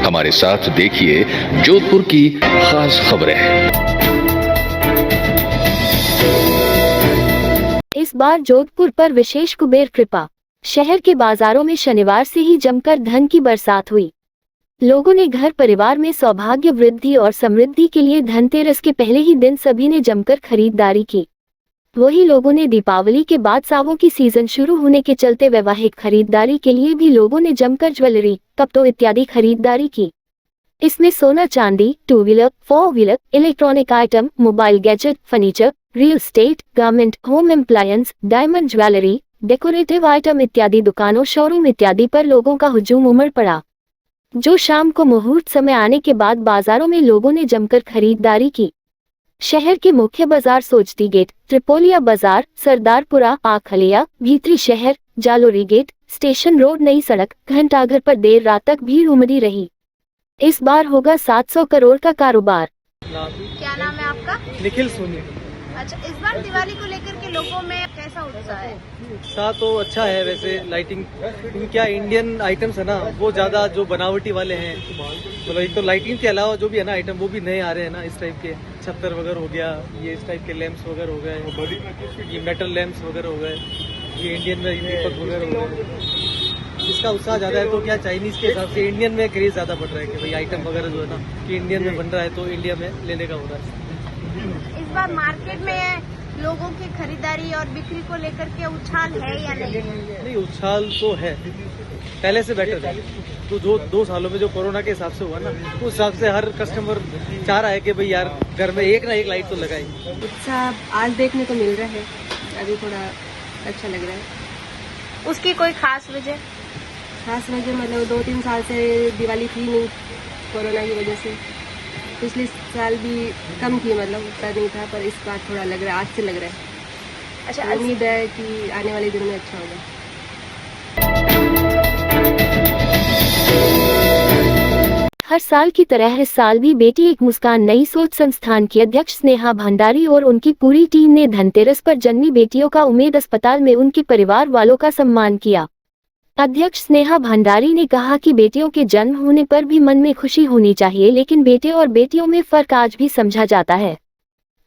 हमारे साथ देखिए जोधपुर की खास खबरें। इस बार जोधपुर पर विशेष कुबेर कृपा। शहर के बाजारों में शनिवार से ही जमकर धन की बरसात हुई। लोगों ने घर परिवार में सौभाग्य वृद्धि और समृद्धि के लिए धनतेरस के पहले ही दिन सभी ने जमकर खरीदारी की। वही लोगों ने दीपावली के बाद सावों की सीजन शुरू होने के चलते वैवाहिक खरीदारी के लिए भी लोगों ने जमकर ज्वेलरी, कपड़ों इत्यादि खरीदारी की। इसमें सोना चांदी, two wheeler, four wheeler, electronic item, mobile gadget, furniture, real estate, garment, home appliance, diamond jewellery, decorative item इत्यादि दुकानों, शोरूम इत्यादि पर लोगों का हुजूम उमड़ पड़ा। जो शाम को मुहूर्त समय आने के बाद बाजारों में लोगों ने जमकर खरीदारी की। शहर के मुख्य बाजार सोचती गेट, त्रिपोलिया बाजार, सरदारपुरा, आखलिया, भीतरी शहर, जालोरी गेट, स्टेशन रोड, नई सड़क, घंटाघर पर देर रात तक भीड़ उमड़ी रही। इस बार होगा 700 करोड़ का कारोबार। क्या नाम है आपका? निखिल सोनी। अच्छा, इस बार दिवाली को लेकर के लोगों में कैसा उत्साह है? उत्साह तो अच्छा है वैसे। लाइटिंग, क्योंकि क्या इंडियन आइटम्स है ना, वो ज्यादा जो बनावटी वाले हैं, मतलब एक तो लाइटिंग के अलावा जो भी है ना आइटम, वो भी नए आ रहे हैं ना। इस टाइप के छत्तर वगैरह हो गया, ये इस टाइप के लैंप्स वगैरह हो गए, ये मेटल लैंप्स वगैरह हो गए, ये इंडियन में दीपक वगैरह हो गए। इसका उत्साह ज्यादा है। तो क्या चाइनीज के हिसाब से इंडियन में क्रेज ज्यादा बढ़ रहा है कि भाई आइटम वगैरह जो है ना कि इंडियन में बन रहा है तो इंडिया में लेने का हो रहा है। इस बार मार्केट में लोगों की खरीदारी और बिक्री को लेकर के उछाल है या नहीं? नहीं, उछाल तो है, पहले से बेटर है। तो जो 2 सालों में जो कोरोना के हिसाब से हुआ ना, उस हिसाब से हर कस्टमर चाह रहा है कि भाई यार घर में एक ना एक लाइट तो लगाई। उत्साह आज देखने को मिल रहा है, अभी थोड़ा अच्छा लग रहा है। उसकी कोई खास वजह? खास वजह मतलब 2-3 साल से दिवाली थी नहीं कोरोना की वजह से। पिछले साल भी कम थी, मतलब उतना नहीं था, पर इस बार थोड़ा लग रहा है, आज से लग रहा है। अच्छा, उम्मीद है कि आने वाले दिनों में अच्छा होगा। हर साल की तरह इस साल भी बेटी एक मुस्कान नई सोच संस्थान की अध्यक्ष स्नेहा भंडारी और उनकी पूरी टीम ने धनतेरस पर जन्मी बेटियों का उम्मेद अस्पताल में उनके परिवार वालों का सम्मान किया। अध्यक्ष स्नेहा भंडारी ने कहा कि बेटियों के जन्म होने पर भी मन में खुशी होनी चाहिए, लेकिन बेटे और बेटियों में फर्क आज भी समझा जाता है।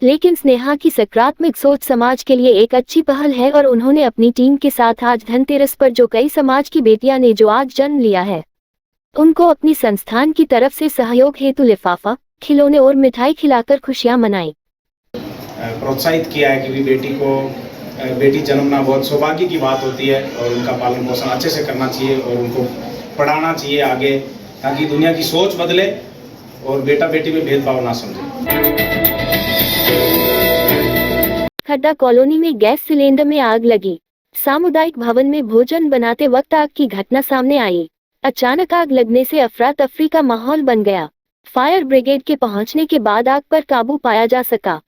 लेकिन स्नेहा की सकारात्मक सोच समाज के लिए एक अच्छी पहल है और उन्होंने अपनी टीम के साथ आज धनतेरस पर जो कई समाज की बेटियां ने जो आज जन्म लिया है, उनको अपनी संस्थान की तरफ से सहयोग हेतु लिफाफा, खिलौने और मिठाई खिलाकर खुशियां मनाई। प्रोत्साहित किया है कि बेटी जन्मना बहुत सौभाग्य की बात होती है और उनका पालन पोषण अच्छे से करना चाहिए और उनको पढ़ाना चाहिए आगे, ताकि दुनिया की सोच बदले और बेटा बेटी में भेदभाव ना समझे। खड्डा कॉलोनी में गैस सिलेंडर में आग लगी। सामुदायिक भवन में भोजन बनाते वक्त आग की घटना सामने आई। अचानक आग लगने से अफरा तफरी का माहौल बन गया। फायर ब्रिगेड के पहुंचने के बाद आग पर काबू पाया जा सका।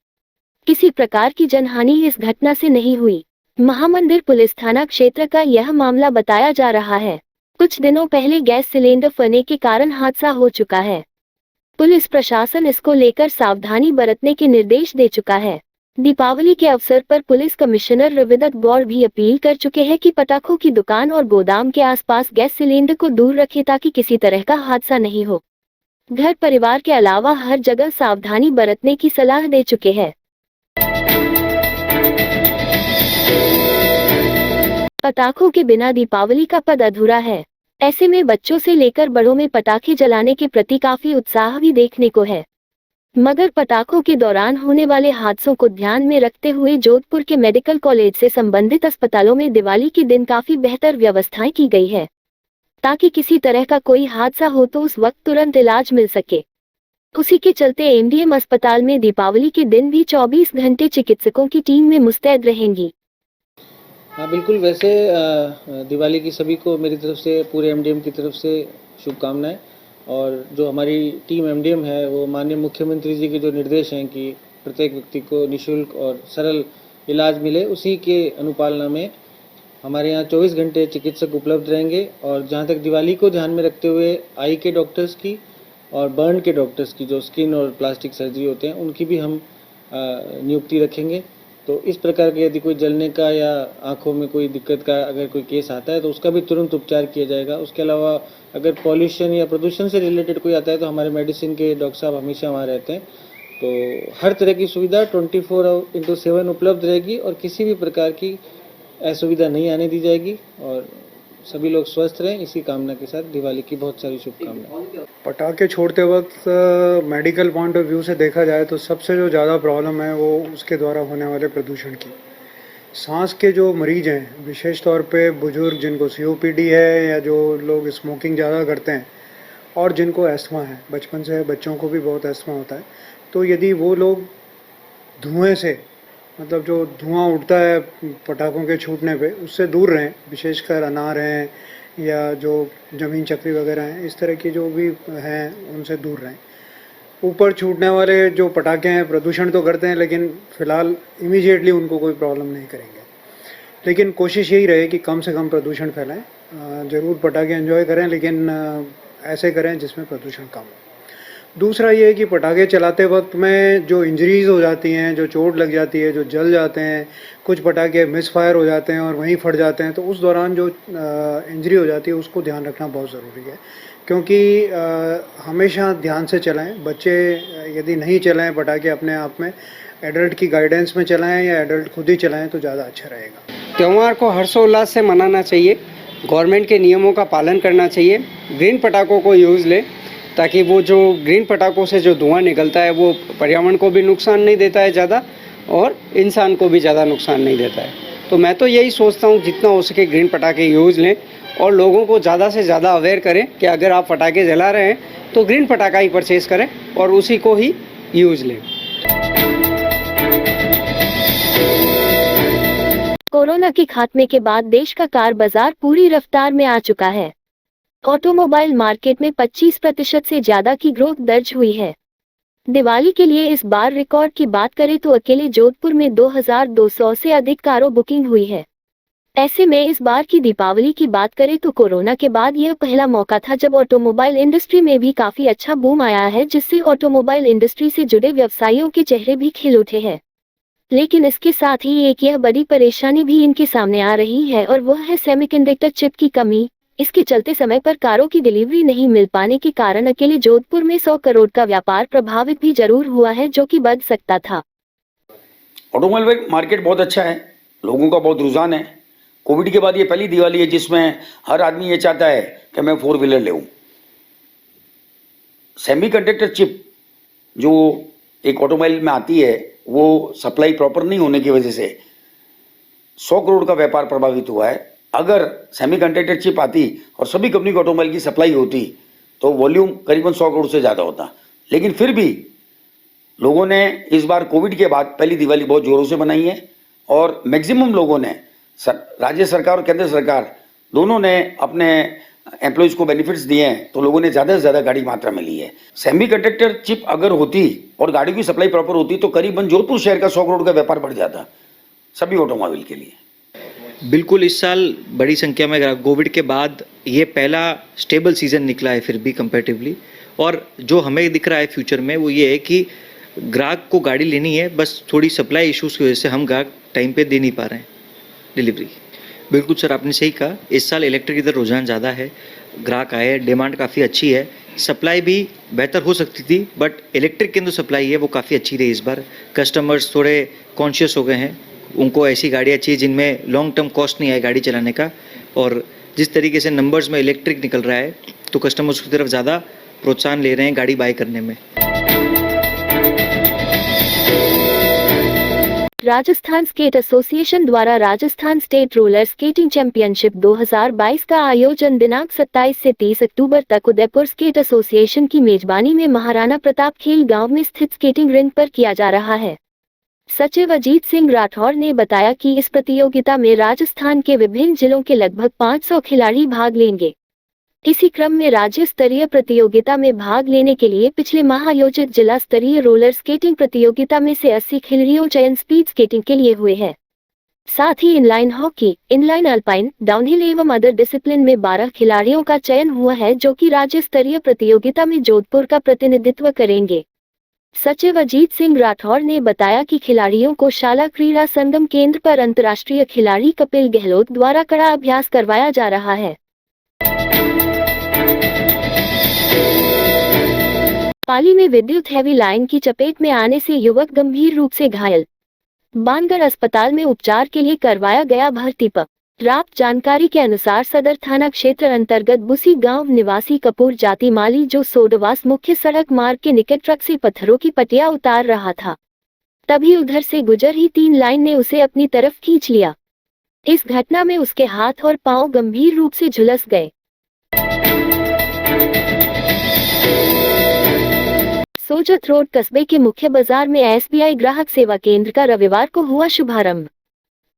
किसी प्रकार की जनहानि इस घटना से नहीं हुई। महामंदिर पुलिस थाना क्षेत्र का यह मामला बताया जा रहा है। कुछ दिनों पहले गैस सिलेंडर फटने के कारण हादसा हो चुका है। पुलिस प्रशासन इसको लेकर सावधानी बरतने के निर्देश दे चुका है। दीपावली के अवसर पर पुलिस कमिश्नर रविदत्त गौड़ भी अपील कर चुके हैं कि पटाखों की दुकान और गोदाम के आसपास गैस सिलेंडर को दूर रखें ताकि किसी तरह का हादसा नहीं हो। घर परिवार के अलावा हर जगह सावधानी बरतने की सलाह दे चुके हैं। पटाखों के बिना दीपावली का पद अधूरा है। ऐसे में बच्चों से लेकर बड़ों में पटाखे जलाने के प्रति काफी उत्साह भी देखने को है। मगर पटाखों के दौरान होने वाले हादसों को ध्यान में रखते हुए जोधपुर के मेडिकल कॉलेज से संबंधित अस्पतालों में दिवाली के दिन काफी बेहतर व्यवस्थाएं की गई है, ताकि किसी तरह का कोई हादसा हो तो उस वक्त तुरंत इलाज मिल सके। उसी के चलते एमडीएम अस्पताल में दीपावली के दिन भी 24 घंटे चिकित्सकों की टीम में मुस्तैद रहेंगी। हाँ बिल्कुल, वैसे दिवाली की सभी को मेरी तरफ से, पूरे एमडीएम की तरफ से शुभकामनाएं। और जो हमारी टीम एमडीएम है वो माननीय मुख्यमंत्री जी के जो निर्देश हैं कि प्रत्येक व्यक्ति को निःशुल्क और सरल इलाज मिले, उसी के अनुपालना में हमारे यहाँ 24 घंटे चिकित्सक उपलब्ध रहेंगे। और जहाँ तक दिवाली को ध्यान में रखते हुए आई के डॉक्टर्स की और बर्न के डॉक्टर्स की, जो स्किन और प्लास्टिक सर्जरी होते हैं, उनकी भी हम नियुक्ति रखेंगे। तो इस प्रकार के यदि कोई जलने का या आंखों में कोई दिक्कत का अगर कोई केस आता है तो उसका भी तुरंत उपचार किया जाएगा। उसके अलावा अगर पॉल्यूशन या प्रदूषण से रिलेटेड कोई आता है तो हमारे मेडिसिन के डॉक्टर साहब हमेशा वहाँ रहते हैं। तो हर तरह की सुविधा 24/7 उपलब्ध रहेगी और किसी भी प्रकार की असुविधा नहीं आने दी जाएगी और सभी लोग स्वस्थ रहें, इसी कामना के साथ दिवाली की बहुत सारी शुभकामनाएं। पटाखे छोड़ते वक्त मेडिकल पॉइंट ऑफ व्यू से देखा जाए तो सबसे जो ज़्यादा प्रॉब्लम है वो उसके द्वारा होने वाले प्रदूषण की। सांस के जो मरीज हैं, विशेष तौर पे बुजुर्ग जिनको COPD है या जो लोग स्मोकिंग ज़्यादा करते हैं और जिनको अस्थमा है, बचपन से बच्चों को भी बहुत अस्थमा होता है, तो यदि वो लोग धुएं से, मतलब जो धुआं उठता है पटाखों के छूटने पे, उससे दूर रहें। विशेषकर अनार हैं या जो ज़मीन चक्री वगैरह हैं, इस तरह की जो भी हैं उनसे दूर रहें। ऊपर छूटने वाले जो पटाखे हैं प्रदूषण तो करते हैं, लेकिन फ़िलहाल इमीडिएटली उनको कोई प्रॉब्लम नहीं करेंगे। लेकिन कोशिश यही रहे कि कम से कम प्रदूषण फैलाएं। ज़रूर पटाखे एंजॉय करें, लेकिन ऐसे करें जिसमें प्रदूषण कम हो। दूसरा ये है कि पटाखे चलाते वक्त में जो इंजरीज़ हो जाती हैं, जो चोट लग जाती है, जो जल जाते हैं, कुछ पटाखे मिसफायर हो जाते हैं और वहीं फट जाते हैं, तो उस दौरान जो इंजरी हो जाती है उसको ध्यान रखना बहुत ज़रूरी है। क्योंकि हमेशा ध्यान से चलाएं। बच्चे यदि नहीं चलाएं पटाखे अपने आप में, एडल्ट की गाइडेंस में चलाएं या एडल्ट खुद ही चलाएं तो ज़्यादा अच्छा रहेगा। त्यौहार को हर्षोल्लास से मनाना चाहिए, गवर्नमेंट के नियमों का पालन करना चाहिए। ग्रीन पटाखों को यूज़ लें ताकि वो जो ग्रीन पटाखों से जो धुआं निकलता है वो पर्यावरण को भी नुकसान नहीं देता है ज़्यादा और इंसान को भी ज़्यादा नुकसान नहीं देता है। तो मैं तो यही सोचता हूँ जितना हो सके ग्रीन पटाखे यूज़ लें और लोगों को ज़्यादा से ज़्यादा अवेयर करें कि अगर आप पटाखे जला रहे हैं तो ग्रीन पटाखा ही परचेज़ करें और उसी को ही यूज़ लें। कोरोना के खात्मे के बाद देश का कार बाजार पूरी रफ्तार में आ चुका है। ऑटोमोबाइल मार्केट में 25% से ज्यादा की ग्रोथ दर्ज हुई है। दिवाली के लिए इस बार रिकॉर्ड की बात करें तो अकेले जोधपुर में 2200 से अधिक कारों बुकिंग हुई है। ऐसे में इस बार की दीपावली की बात करें तो कोरोना के बाद यह पहला मौका था जब ऑटोमोबाइल इंडस्ट्री में भी काफी अच्छा बूम आया है, जिससे ऑटोमोबाइल इंडस्ट्री से जुड़े व्यवसायियों के चेहरे भी खिल उठे हैं। लेकिन इसके साथ ही एक यह बड़ी परेशानी भी इनके सामने आ रही है और वह है सेमीकंडक्टर चिप की कमी। इसके चलते समय पर कारों की डिलीवरी नहीं मिल पाने के कारण अकेले जोधपुर में 100 करोड़ का व्यापार प्रभावित भी जरूर हुआ है, जो कि बढ़ सकता था। ऑटोमोबाइल मार्केट बहुत अच्छा है, लोगों का बहुत रुझान है। कोविड के बाद ये पहली दिवाली है जिसमें हर आदमी ये चाहता है कि मैं 4 व्हीलर ले लूँ। सेमीकंडक्टर चिप जो एक ऑटोमोबाइल में आती है वो सप्लाई प्रॉपर नहीं होने की वजह से 100 करोड़ का व्यापार प्रभावित हुआ है। अगर सेमीकंडक्टर चिप आती और सभी कंपनी को ऑटोमोबाइल की सप्लाई होती तो वॉल्यूम करीबन 100 करोड़ से ज़्यादा होता। लेकिन फिर भी लोगों ने इस बार कोविड के बाद पहली दिवाली बहुत ज़ोरों से मनाई है और मैक्सिमम लोगों ने राज्य सरकार और केंद्र सरकार दोनों ने अपने एम्प्लॉयज़ को बेनिफिट्स दिए हैं, तो लोगों ने ज़्यादा से ज़्यादा गाड़ी मात्रा में ली है। सेमीकंडक्टर चिप अगर होती और गाड़ी की सप्लाई प्रॉपर होती तो करीबन जोधपुर शहर का 100 करोड़ का व्यापार बढ़ जाता सभी ऑटोमोबाइल के लिए। बिल्कुल, इस साल बड़ी संख्या में कोविड के बाद ये पहला स्टेबल सीज़न निकला है फिर भी कंपैरेटिवली। और जो हमें दिख रहा है फ्यूचर में वो ये है कि ग्राहक को गाड़ी लेनी है, बस थोड़ी सप्लाई इश्यूज़ की वजह से हम ग्राहक टाइम पे दे नहीं पा रहे हैं डिलीवरी। बिल्कुल सर, आपने सही कहा, इस साल इलेक्ट्रिक इधर रुझान ज़्यादा है, ग्राहक आए, डिमांड काफ़ी अच्छी है। सप्लाई भी बेहतर हो सकती थी बट इलेक्ट्रिक की जो सप्लाई है वो काफ़ी अच्छी रही इस बार। कस्टमर्स थोड़े कॉन्शियस हो गए हैं, उनको ऐसी गाड़ियाँ चाहिए जिनमें लॉन्ग टर्म कॉस्ट नहीं आए गाड़ी चलाने का। और जिस तरीके से नंबर्स में इलेक्ट्रिक निकल रहा है तो कस्टमर्स की तरफ ज़्यादा प्रोत्साहन ले रहे हैं गाड़ी बाय करने में। राजस्थान स्केट एसोसिएशन द्वारा Rajasthan state roller skating championship 2022 का आयोजन दिनांक 27 से 30 अक्टूबर तक उदयपुर स्केट एसोसिएशन की मेजबानी में महाराणा प्रताप खेल गांव में स्थित स्केटिंग रिंक पर किया जा रहा है। सचिव अजीत सिंह राठौर ने बताया कि इस प्रतियोगिता में राजस्थान के विभिन्न जिलों के लगभग 500 खिलाड़ी भाग लेंगे। इसी क्रम में राज्य स्तरीय प्रतियोगिता में भाग लेने के लिए पिछले माह आयोजित जिला स्तरीय रोलर स्केटिंग प्रतियोगिता में से 80 खिलाड़ियों चयन स्पीड स्केटिंग के लिए हुए हैं। साथ ही inline hockey, inline alpine, downhill एवं अदर डिसिप्लिन में 12 खिलाड़ियों का चयन हुआ है, जो कि राज्य स्तरीय प्रतियोगिता में जोधपुर का प्रतिनिधित्व करेंगे। सचिव अजीत सिंह राठौर ने बताया कि खिलाड़ियों को शाला क्रीड़ा संगम केंद्र पर अंतर्राष्ट्रीय खिलाड़ी कपिल गहलोत द्वारा कड़ा अभ्यास करवाया जा रहा है। पाली में विद्युत हेवी लाइन की चपेट में आने से युवक गंभीर रूप से घायल, बानगढ़ अस्पताल में उपचार के लिए करवाया गया भर्ती। प्राप्त जानकारी के अनुसार सदर थाना क्षेत्र अंतर्गत बुसी गांव निवासी कपूर जाति माली जो सोडवास मुख्य सड़क मार्ग के निकट ट्रक से पत्थरों की पटिया उतार रहा था, तभी उधर से गुजर ही 3 लाइन ने उसे अपनी तरफ खींच लिया। इस घटना में उसके हाथ और पांव गंभीर रूप से झुलस गए। सोजत रोड कस्बे के मुख्य बाजार में एसबीआई ग्राहक सेवा केंद्र का रविवार को हुआ शुभारंभ।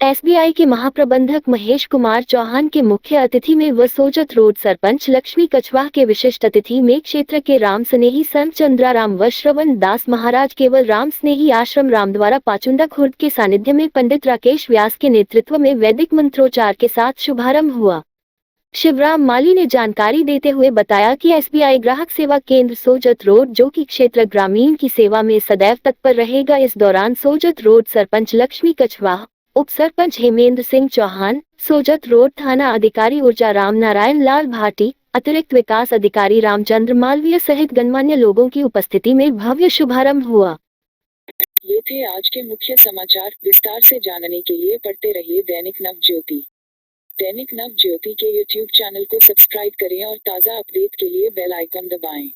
एसबीआई के महाप्रबंधक महेश कुमार चौहान के मुख्य अतिथि में व सोजत रोड सरपंच लक्ष्मी कछवाह के विशिष्ट अतिथि में क्षेत्र के राम स्नेही संत चंद्राराम व श्रवण दास महाराज केवल राम स्नेही आश्रम रामद्वारा पाचुंडा खुर्द के सानिध्य में पंडित राकेश व्यास के नेतृत्व में वैदिक मंत्रोच्चार के साथ शुभारंभ हुआ। शिवराम माली ने जानकारी देते हुए बताया कि एसबीआई ग्राहक सेवा केंद्र सोजत रोड जो कि क्षेत्र ग्रामीण की सेवा में सदैव तत्पर रहेगा। इस दौरान सोजत रोड सरपंच लक्ष्मी कछवाह, उप सरपंच हेमेंद्र सिंह चौहान, सोजत रोड थाना अधिकारी ऊर्जा राम नारायण लाल भाटी, अतिरिक्त विकास अधिकारी रामचंद्र मालवीय सहित गणमान्य लोगों की उपस्थिति में भव्य शुभारंभ हुआ। ये थे आज के मुख्य समाचार। विस्तार से जानने के लिए पढ़ते रहिए दैनिक नव ज्योति। दैनिक नव ज्योति के यूट्यूब चैनल को सब्सक्राइब करें और ताज़ा अपडेट के लिए बेल आइकन दबाएं।